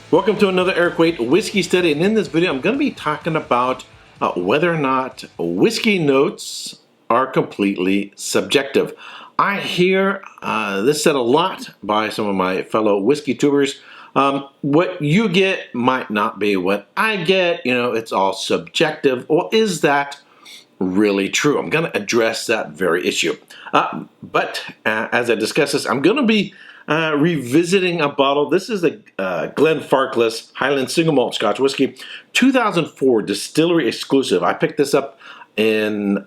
Welcome to another Erik Wait whiskey study, and in this video I'm going to be talking about whether or not whiskey notes are completely subjective. I hear this said a lot by some of my fellow whiskey tubers. What you get might not be what I get, it's all subjective. Well, is that really true? I'm going to address that very issue. But as I discuss this, I'm going to be revisiting a bottle. This is a Glenfarclas Highland Single Malt Scotch Whiskey, 2004 distillery exclusive. I picked this up in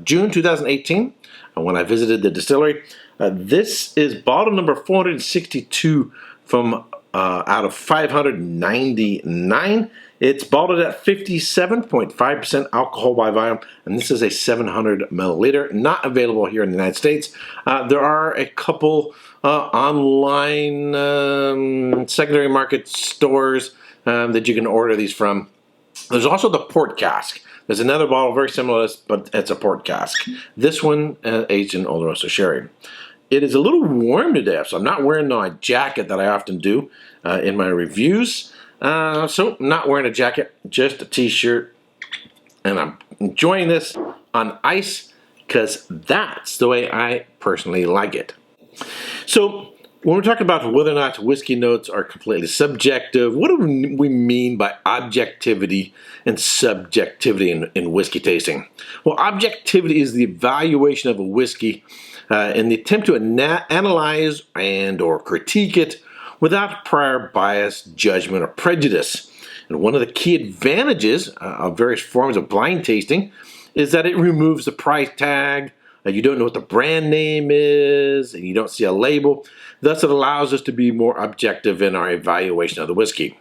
June 2018 when I visited the distillery. This is bottle number 462 from out of 599. It's bottled at 57.5% alcohol by volume, and this is a 700 milliliter, not available here in the United States. There are a couple online secondary market stores that you can order these from. There's also the port cask. There's another bottle very similar to this, but it's a port cask. This one aged in Oloroso sherry. It is a little warm today, so I'm not wearing my jacket that I often do in my reviews. So I'm not wearing a jacket, just a t-shirt, and I'm enjoying this on ice because that's the way I personally like it. So when we're talking about whether or not whiskey notes are completely subjective, what do we mean by objectivity and subjectivity in whiskey tasting? Well, objectivity is the evaluation of a whiskey in the attempt to analyze and or critique it without prior bias, judgment, or prejudice. And one of the key advantages of various forms of blind tasting is that it removes the price tag. You don't know what the brand name is, and you don't see a label. Thus, it allows us to be more objective in our evaluation of the whiskey.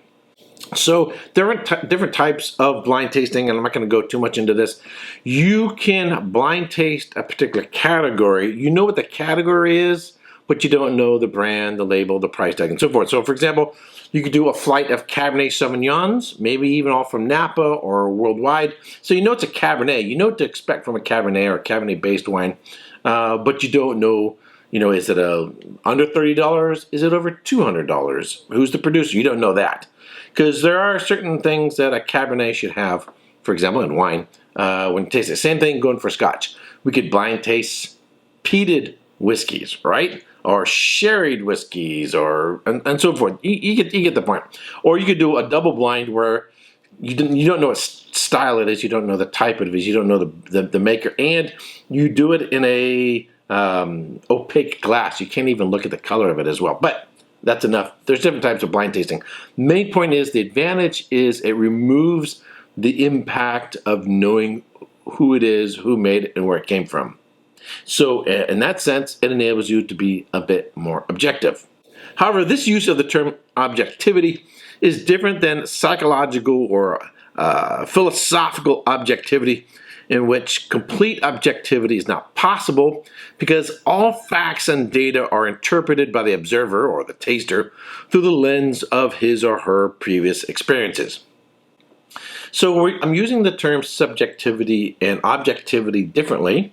So there are different types of blind tasting, and I'm not going to go too much into this. You can blind taste a particular category. You know what the category is, but you don't know the brand, the label, the price tag, and so forth. So, for example, you could do a flight of Cabernet Sauvignons, maybe even all from Napa or worldwide. So you know it's a Cabernet. You know what to expect from a Cabernet or a Cabernet-based wine, but you don't know, is it under $30? Is it over $200? Who's the producer? You don't know that. Because there are certain things that a Cabernet should have, for example, in wine, when you taste it. Same thing going for Scotch. We could blind taste peated whiskeys, right? Or sherried whiskeys, and so forth. You get the point. Or you could do a double blind where you don't know what style it is, you don't know the type it is, you don't know the maker, and you do it in a opaque glass. You can't even look at the color of it as well. But that's enough. There's different types of blind tasting. Main point is the advantage is it removes the impact of knowing who it is, who made it, and where it came from. So in that sense, it enables you to be a bit more objective. However, this use of the term objectivity is different than psychological or philosophical objectivity, in which complete objectivity is not possible because all facts and data are interpreted by the observer or the taster through the lens of his or her previous experiences. So I'm using the term subjectivity and objectivity differently.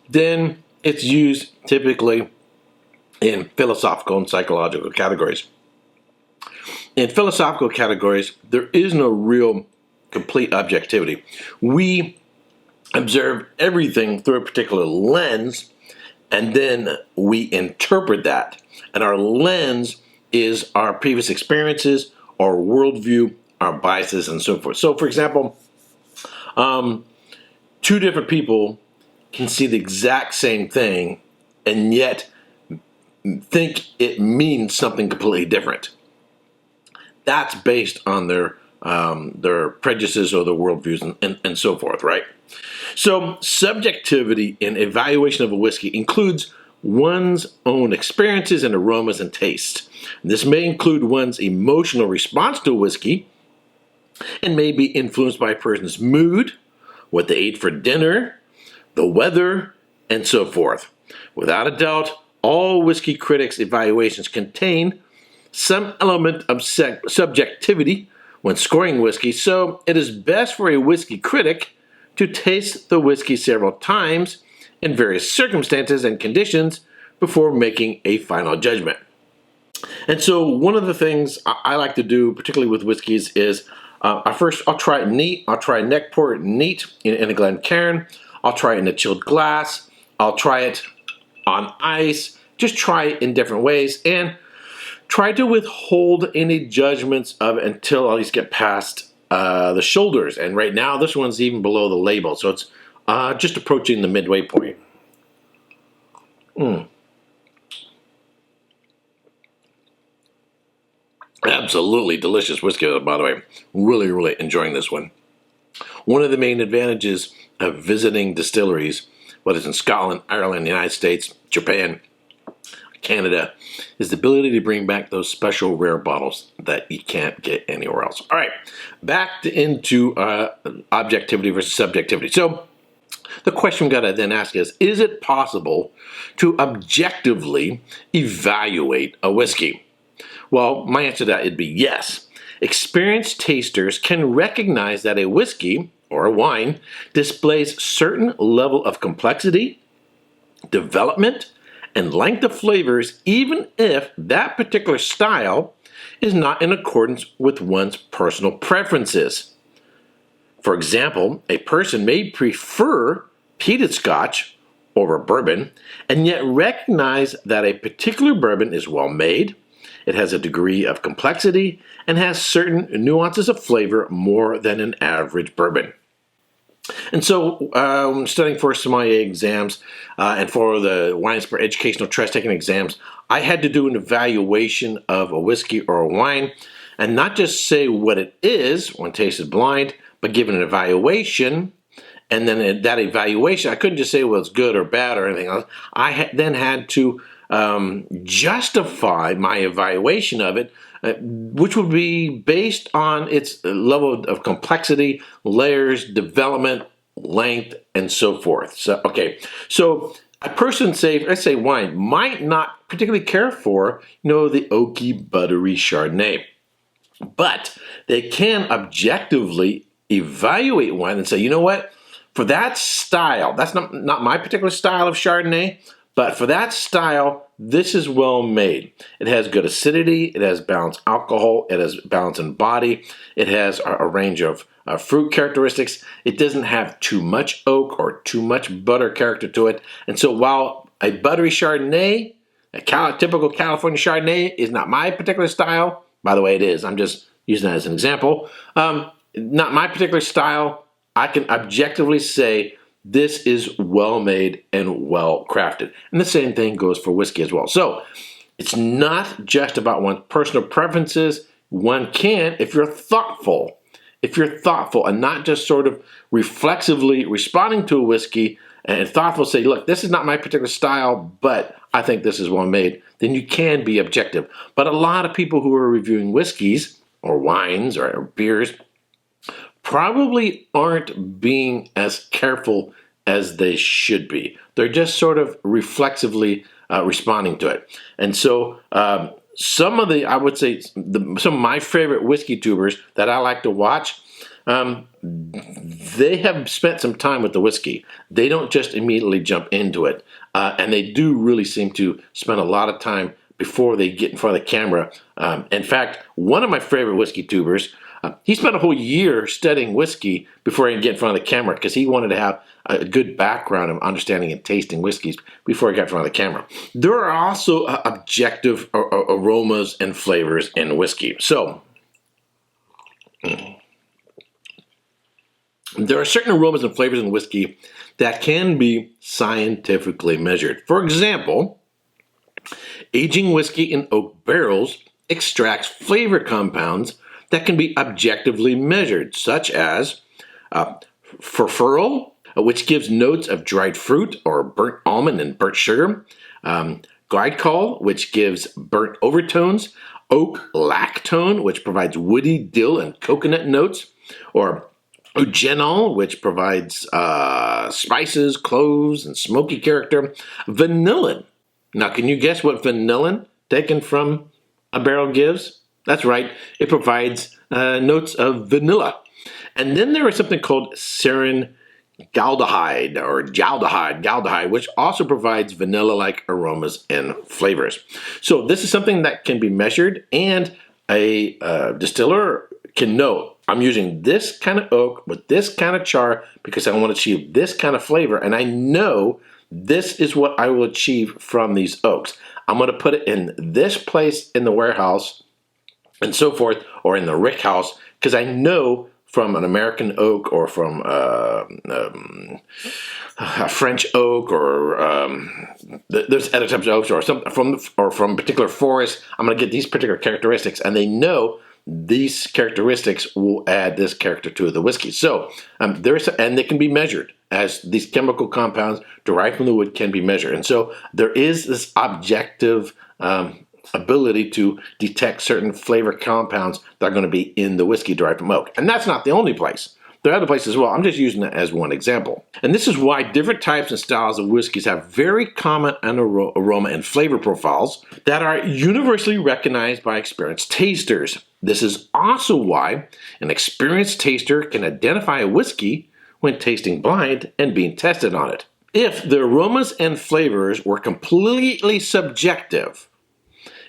Then it's used typically in philosophical and psychological categories. In philosophical categories, there is no real complete objectivity. We observe everything through a particular lens, and then we interpret that. And our lens is our previous experiences, our worldview, our biases, and so forth. So, for example, two different people can see the exact same thing and yet think it means something completely different. That's based on their prejudices or their worldviews and so forth, right? So subjectivity in evaluation of a whiskey includes one's own experiences and aromas and tastes. This may include one's emotional response to a whiskey and may be influenced by a person's mood, what they ate for dinner, the weather, and so forth. Without a doubt, all whiskey critics' evaluations contain some element of subjectivity when scoring whiskey, so it is best for a whiskey critic to taste the whiskey several times in various circumstances and conditions before making a final judgment. And so one of the things I like to do, particularly with whiskeys, is I'll try it neat. I'll try neck pour neat in a Glencairn. I'll try it in a chilled glass. I'll try it on ice. Just try it in different ways and try to withhold any judgments of it until I at least get past the shoulders. And right now, this one's even below the label, so it's just approaching the midway point. Absolutely delicious whiskey, by the way. Really, really enjoying this one. One of the main advantages of visiting distilleries, whether it's in Scotland, Ireland, the United States, Japan, Canada, is the ability to bring back those special rare bottles that you can't get anywhere else. All right, back into objectivity versus subjectivity. So the question we got to then ask is it possible to objectively evaluate a whiskey? Well, my answer to that would be yes. Experienced tasters can recognize that a whiskey or a wine displays certain level of complexity, development, and length of flavors, even if that particular style is not in accordance with one's personal preferences. For example, a person may prefer peated scotch over bourbon, and yet recognize that a particular bourbon is well made, it has a degree of complexity, and has certain nuances of flavor more than an average bourbon. And so, studying for sommelier exams and for the Wine Spur Educational Trust taking exams, I had to do an evaluation of a whiskey or a wine, and not just say what it is when tasted blind, but give it an evaluation. And then that evaluation, I couldn't just say, well, it's good or bad or anything else. I then had to justify my evaluation of it, which would be based on its level of complexity, layers, development, length, and so forth. So, okay, so a person, say, let's say wine, might not particularly care for, the oaky, buttery Chardonnay, but they can objectively evaluate wine and say, you know what, for that style, that's not my particular style of Chardonnay, but for that style, this is well made. It has good acidity, it has balanced alcohol, it has balance in body, it has a range of fruit characteristics. It doesn't have too much oak or too much butter character to it. And so while a buttery Chardonnay, typical California Chardonnay is not my particular style, by the way, it is, I'm just using that as an example, not my particular style, I can objectively say this is well made and well crafted. And the same thing goes for whiskey as well. So it's not just about one's personal preferences. One can, if you're thoughtful and not just sort of reflexively responding to a whiskey and thoughtful, say, look, this is not my particular style, but I think this is well made, then you can be objective. But a lot of people who are reviewing whiskeys or wines or beers probably aren't being as careful as they should be. They're just sort of reflexively responding to it. And so some of my favorite whiskey tubers that I like to watch, they have spent some time with the whiskey. They don't just immediately jump into it. And they do really seem to spend a lot of time before they get in front of the camera. In fact, one of my favorite whiskey tubers, he spent a whole year studying whiskey before he could get in front of the camera because he wanted to have a good background of understanding and tasting whiskeys before he got in front of the camera. There are also objective aromas and flavors in whiskey. So, there are certain aromas and flavors in whiskey that can be scientifically measured. For example, aging whiskey in oak barrels extracts flavor compounds that can be objectively measured, such as furfural, which gives notes of dried fruit or burnt almond and burnt sugar, glycol, which gives burnt overtones, oak lactone, which provides woody, dill, and coconut notes, or eugenol, which provides spices, cloves, and smoky character, vanillin. Now, can you guess what vanillin taken from a barrel gives? That's right, it provides notes of vanilla. And then there is something called serotonin galdehyde, which also provides vanilla-like aromas and flavors. So this is something that can be measured, and a distiller can know, I'm using this kind of oak with this kind of char because I want to achieve this kind of flavor, and I know this is what I will achieve from these oaks. I'm going to put it in this place in the warehouse and so forth, or in the rick house, because I know from an American oak or from a French oak, or there's other types of oaks, or from particular forests, I'm going to get these particular characteristics, and they know these characteristics will add this character to the whiskey. So and they can be measured, as these chemical compounds derived from the wood can be measured. And so there is this objective ability to detect certain flavor compounds that are going to be in the whiskey derived from oak. And that's not the only place. There are other places as well. I'm just using that as one example. And this is why different types and styles of whiskeys have very common aroma and flavor profiles that are universally recognized by experienced tasters. This is also why an experienced taster can identify a whiskey when tasting blind and being tested on it. If the aromas and flavors were completely subjective,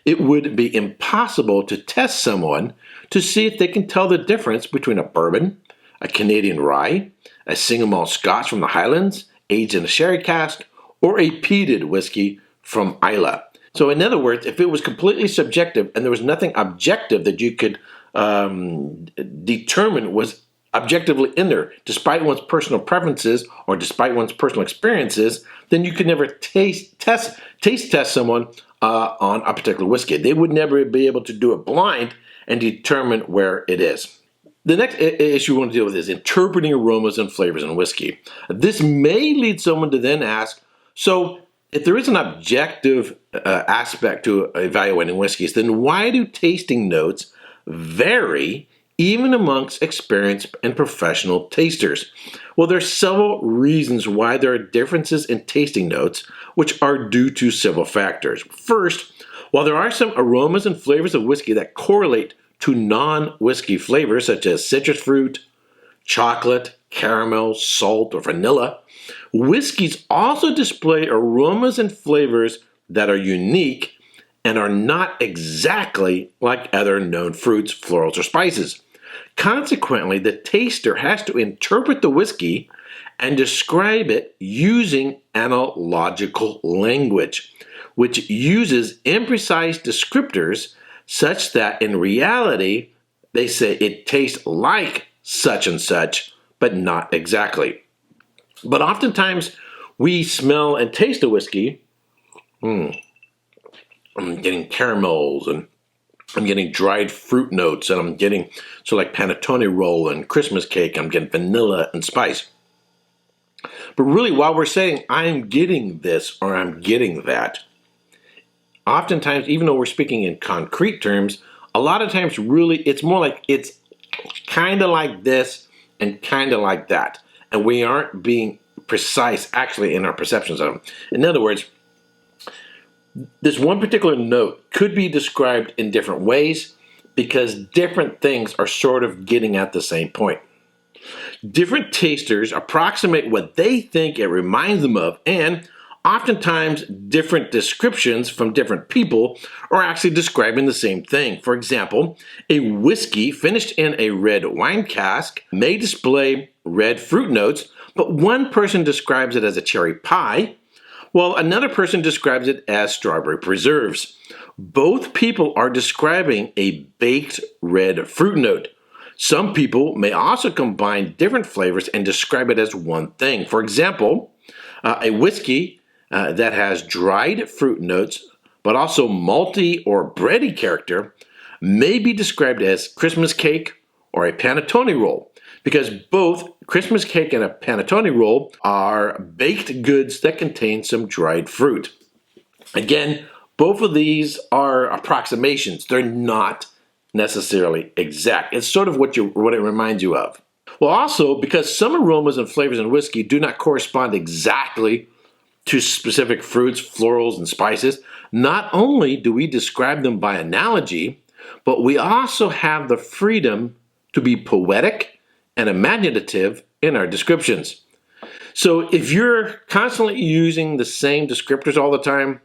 it would be impossible to test someone to see if they can tell the difference between a bourbon, a Canadian rye, a single malt Scotch from the Highlands, aged in a sherry cask, or a peated whiskey from Islay. So in other words, if it was completely subjective and there was nothing objective that you could determine was objectively in there, despite one's personal preferences or despite one's personal experiences, then you could never taste test someone on a particular whiskey. They would never be able to do it blind and determine where it is. The next issue we want to deal with is interpreting aromas and flavors in whiskey. This may lead someone to then ask, so if there is an objective aspect to evaluating whiskeys, then why do tasting notes vary even amongst experienced and professional tasters? Well, there are several reasons why there are differences in tasting notes, which are due to several factors. First, while there are some aromas and flavors of whiskey that correlate to non-whiskey flavors such as citrus fruit, chocolate, caramel, salt, or vanilla, whiskeys also display aromas and flavors that are unique and are not exactly like other known fruits, florals, or spices. Consequently, the taster has to interpret the whiskey and describe it using analogical language, which uses imprecise descriptors such that in reality, they say it tastes like such and such, but not exactly. But oftentimes, we smell and taste a whiskey. I'm getting caramels, and I'm getting dried fruit notes, and I'm getting like panettone roll and Christmas cake. I'm getting vanilla and spice. But really, while we're saying I'm getting this or I'm getting that, oftentimes, even though we're speaking in concrete terms, a lot of times really it's more like it's kind of like this and kind of like that. And we aren't being precise actually in our perceptions of them. In other words, this one particular note could be described in different ways because different things are sort of getting at the same point. Different tasters approximate what they think it reminds them of, and oftentimes different descriptions from different people are actually describing the same thing. For example, a whiskey finished in a red wine cask may display red fruit notes, but one person describes it as a cherry pie, while another person describes it as strawberry preserves. Both people are describing a baked red fruit note. Some people may also combine different flavors and describe it as one thing. For example, a whiskey that has dried fruit notes, but also malty or bready character, may be described as Christmas cake or a panettone roll, because both Christmas cake and a panettone roll are baked goods that contain some dried fruit. Again, both of these are approximations. They're not necessarily exact. It's sort of what it reminds you of. Well, also, because some aromas and flavors in whiskey do not correspond exactly to specific fruits, florals, and spices, not only do we describe them by analogy, but we also have the freedom to be poetic and imaginative in our descriptions. So if you're constantly using the same descriptors all the time,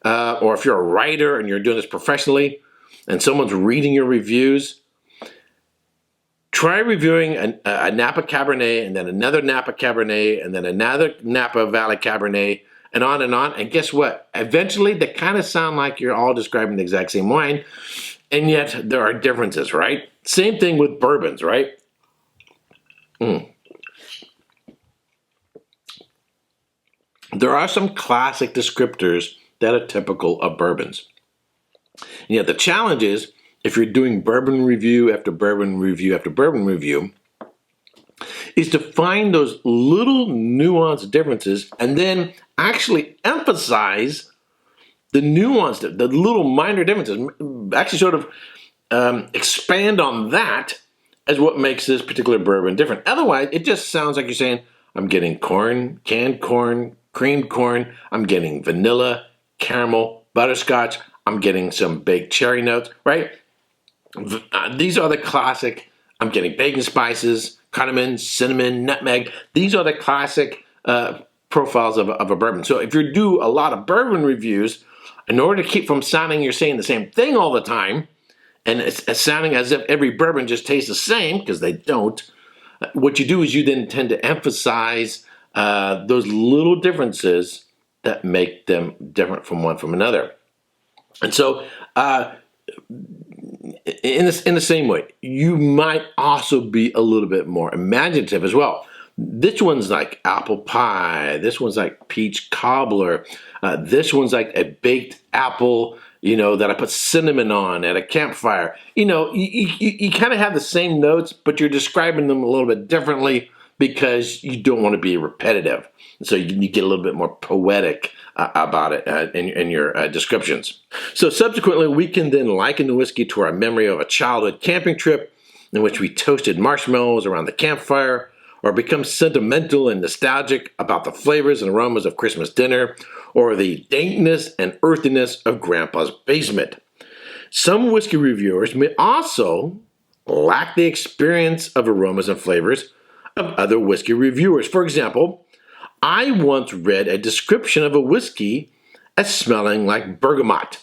or if you're a writer and you're doing this professionally and someone's reading your reviews, try reviewing a Napa Cabernet and then another Napa Cabernet and then another Napa Valley Cabernet and on and on. And guess what? Eventually they kind of sound like you're all describing the exact same wine, and yet there are differences, right? Same thing with bourbons, right? There are some classic descriptors that are typical of bourbons. And yet the challenge is, if you're doing bourbon review after bourbon review after bourbon review, is to find those little nuanced differences and then actually emphasize the nuance, the little minor differences, actually sort of expand on that as what makes this particular bourbon different. Otherwise, it just sounds like you're saying, I'm getting corn, canned corn, creamed corn, I'm getting vanilla, caramel, butterscotch, I'm getting some baked cherry notes, right? These are the classic, I'm getting bacon spices, cardamom, cinnamon, nutmeg. These are the classic profiles of a bourbon. So if you do a lot of bourbon reviews, in order to keep from sounding you're saying the same thing all the time, and it's sounding as if every bourbon just tastes the same, because they don't, what you do is you then tend to emphasize those little differences that make them different from one from another. And so in the same way, you might also be a little bit more imaginative as well. This one's like apple pie. This one's like peach cobbler. This one's like a baked apple, that I put cinnamon on at a campfire. You kind of have the same notes, but you're describing them a little bit differently because you don't want to be repetitive. So you get a little bit more poetic about it in your descriptions. So subsequently, we can then liken the whiskey to our memory of a childhood camping trip in which we toasted marshmallows around the campfire, or become sentimental and nostalgic about the flavors and aromas of Christmas dinner, or the dankness and earthiness of Grandpa's basement. Some whiskey reviewers may also lack the experience of aromas and flavors of other whiskey reviewers. For example, I once read a description of a whiskey as smelling like bergamot.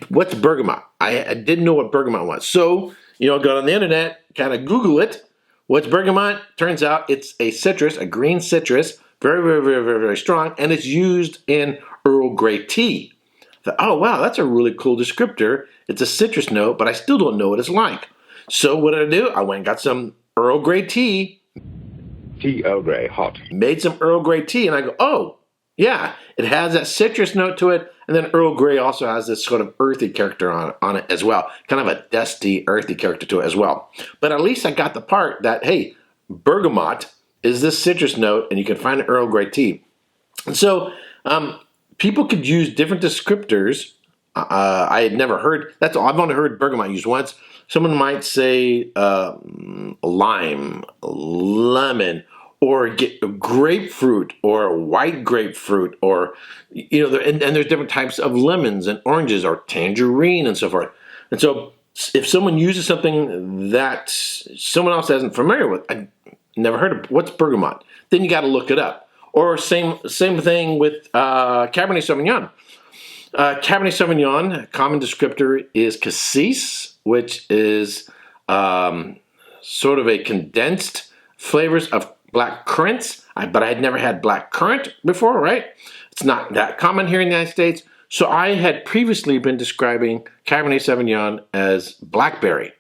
What's bergamot? I didn't know what bergamot was. So, go on the internet, kind of Google it. What's bergamot? Turns out it's a citrus, a green citrus, very, very, very, very, very strong, and it's used in Earl Grey tea. Oh, wow, that's a really cool descriptor. It's a citrus note, but I still don't know what it's like. So what did I do? I went and got some Earl Grey tea. Tea Earl Grey, hot. Made some Earl Grey tea, and I go, oh, yeah, it has that citrus note to it, and then Earl Grey also has this sort of earthy character on it as well, kind of a dusty, earthy character to it as well. But at least I got the part that, hey, bergamot is this citrus note, and you can find Earl Grey tea. And so people could use different descriptors. I had never heard, I've only heard bergamot used once. Someone might say lime, lemon, or get grapefruit, or white grapefruit, or, and there's different types of lemons and oranges, or tangerine and so forth. And so if someone uses something that someone else isn't familiar with, I never heard of, what's bergamot? Then you got to look it up. Or same thing with Cabernet Sauvignon. Cabernet Sauvignon, common descriptor is cassis, which is sort of a condensed flavors of black currants, but I had never had black currant before, right? It's not that common here in the United States. So I had previously been describing Cabernet Sauvignon as blackberry.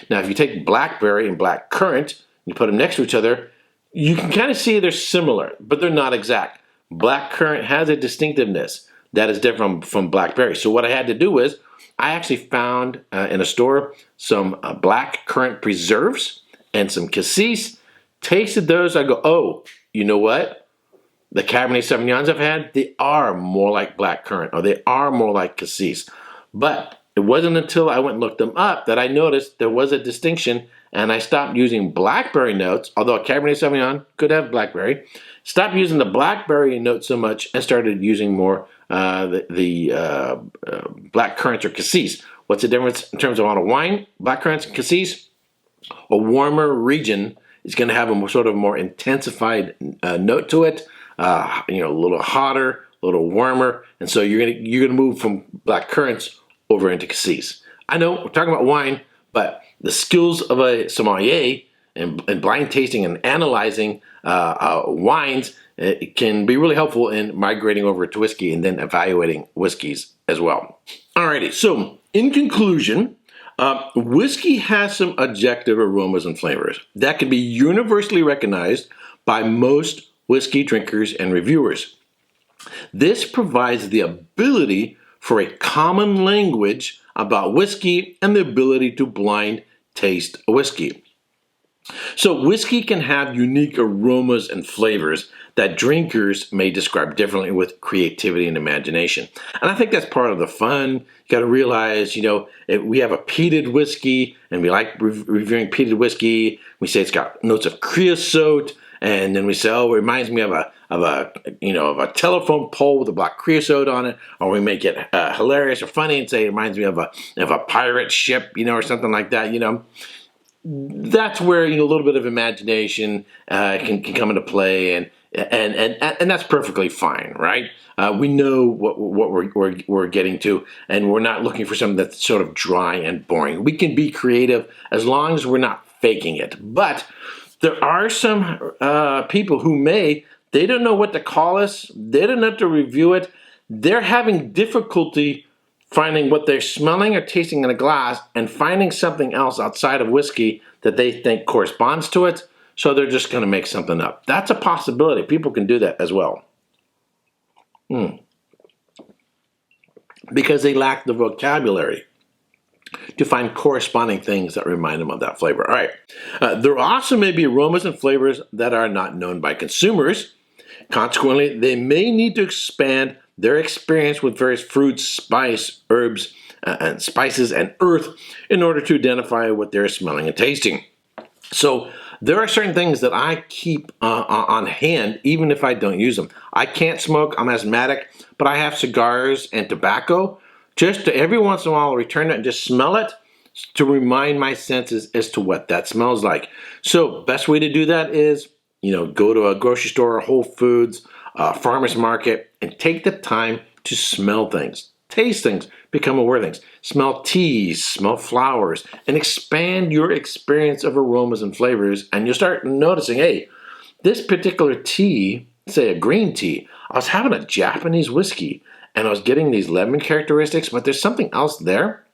Now, if you take blackberry and black currant, you put them next to each other, you can kind of see they're similar, but they're not exact. Black currant has a distinctiveness that is different from blackberry. So what I had to do is, I actually found in a store some black currant preserves and some cassis. Tasted those, I go, oh, you know what? The Cabernet Sauvignons I've had, they are more like black currant, or they are more like cassis. But it wasn't until I went and looked them up that I noticed there was a distinction, and I stopped using blackberry notes, although a Cabernet Sauvignon could have blackberry. Stopped using the blackberry note so much and started using more the black currants or cassis. What's the difference in terms of amount of wine? Black currants and cassis. A warmer region It's going to have a sort of more intensified note to it. A little hotter, a little warmer, and so you're gonna move from black currants over into cassis. I know we're talking about wine, but the skills of a sommelier and blind tasting and analyzing wines it can be really helpful in migrating over to whiskey and then evaluating whiskeys as well. Alrighty, so in conclusion, whiskey has some objective aromas and flavors that can be universally recognized by most whiskey drinkers and reviewers. This provides the ability for a common language about whiskey and the ability to blind taste a whiskey. So whiskey can have unique aromas and flavors that drinkers may describe differently with creativity and imagination. And I think that's part of the fun. You got to realize, if we have a peated whiskey and we like reviewing peated whiskey. We say it's got notes of creosote, and then we say, oh, it reminds me of a telephone pole with a black creosote on it, or we make it hilarious or funny and say it reminds me of a pirate ship, or something like that, That's where a little bit of imagination can come into play, and that's perfectly fine, right? We know what we're getting to, and we're not looking for something that's sort of dry and boring. We can be creative as long as we're not faking it. But there are some people who they don't know what to call us. They don't know how to review it. They're having difficulty finding what they're smelling or tasting in a glass and finding something else outside of whiskey that they think corresponds to it, so they're just going to make something up. That's a possibility. People can do that as well. Because they lack the vocabulary to find corresponding things that remind them of that flavor. All right. There also may be aromas and flavors that are not known by consumers. Consequently, they may need to expand their experience with various fruits, herbs, and spices and earth in order to identify what they're smelling and tasting. So there are certain things that I keep on hand even if I don't use them. I can't smoke, I'm asthmatic, but I have cigars and tobacco. Just to every once in a while return it and just smell it to remind my senses as to what that smells like. So best way to do that is, go to a grocery store, Whole Foods, farmer's market, and take the time to smell things, taste things, become aware of things. Smell teas, smell flowers, and expand your experience of aromas and flavors, and you'll start noticing, hey, this particular tea, say a green tea, I was having a Japanese whiskey, and I was getting these lemon characteristics, but there's something else there.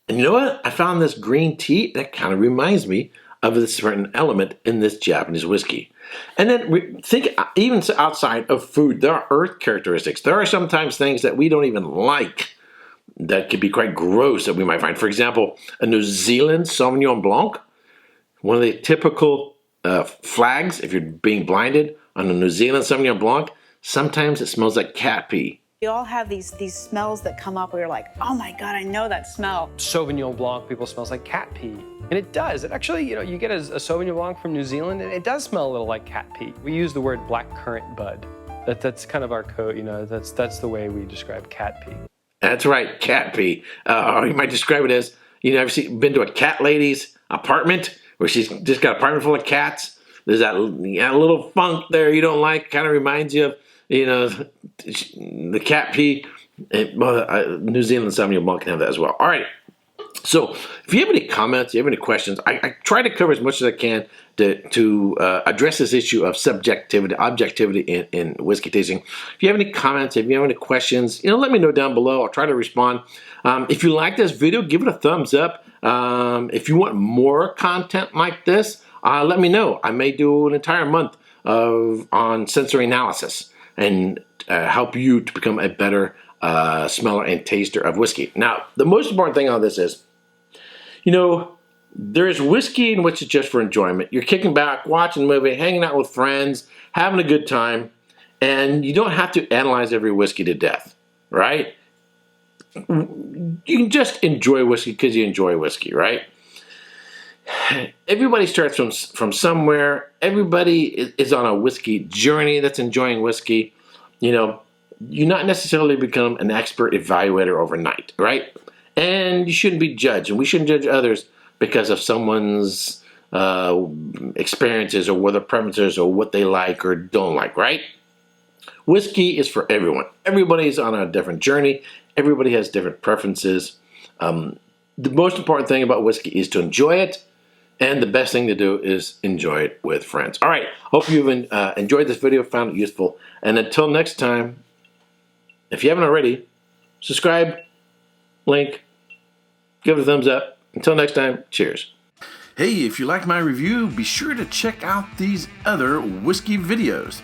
And you know what? I found this green tea that kind of reminds me of a certain element in this Japanese whiskey. And then think even outside of food, there are earth characteristics. There are sometimes things that we don't even like that could be quite gross that we might find. For example, a New Zealand Sauvignon Blanc, one of the typical flags if you're being blinded on a New Zealand Sauvignon Blanc, sometimes it smells like cat pee. We all have these smells that come up where you're like, oh my God, I know that smell. Sauvignon Blanc, people smells like cat pee. And it does. It actually, you get a Sauvignon Blanc from New Zealand, and it does smell a little like cat pee. We use the word black currant bud. That's kind of our code, that's the way we describe cat pee. That's right, cat pee. Or you might describe it as, been to a cat lady's apartment where she's just got an apartment full of cats. There's that little funk there you don't like, kind of reminds you of, the cat pee. New Zealand Sauvignon Blanc can have that as well. All right. So if you have any comments, you have any questions, I try to cover as much as I can to address this issue of objectivity in whiskey tasting. If you have any comments, if you have any questions, let me know down below. I'll try to respond. If you like this video, give it a thumbs up. If you want more content like this, let me know. I may do an entire month on sensory analysis and help you to become a better smeller and taster of whiskey. Now, the most important thing on this is, there is whiskey in which is just for enjoyment. You're kicking back, watching a movie, hanging out with friends, having a good time, and you don't have to analyze every whiskey to death, right? You can just enjoy whiskey because you enjoy whiskey, right? Everybody starts from somewhere. Everybody is on a whiskey journey that's enjoying whiskey. You not necessarily become an expert evaluator overnight, right? And you shouldn't be judged, and we shouldn't judge others because of someone's experiences or what their preferences or what they like or don't like, right? Whiskey is for everyone. Everybody's on a different journey. Everybody has different preferences. The most important thing about whiskey is to enjoy it, and the best thing to do is enjoy it with friends. All right, hope you've enjoyed this video, found it useful, and until next time, if you haven't already, subscribe, link, give it a thumbs up. Until next time, cheers. Hey, if you liked my review, be sure to check out these other whiskey videos.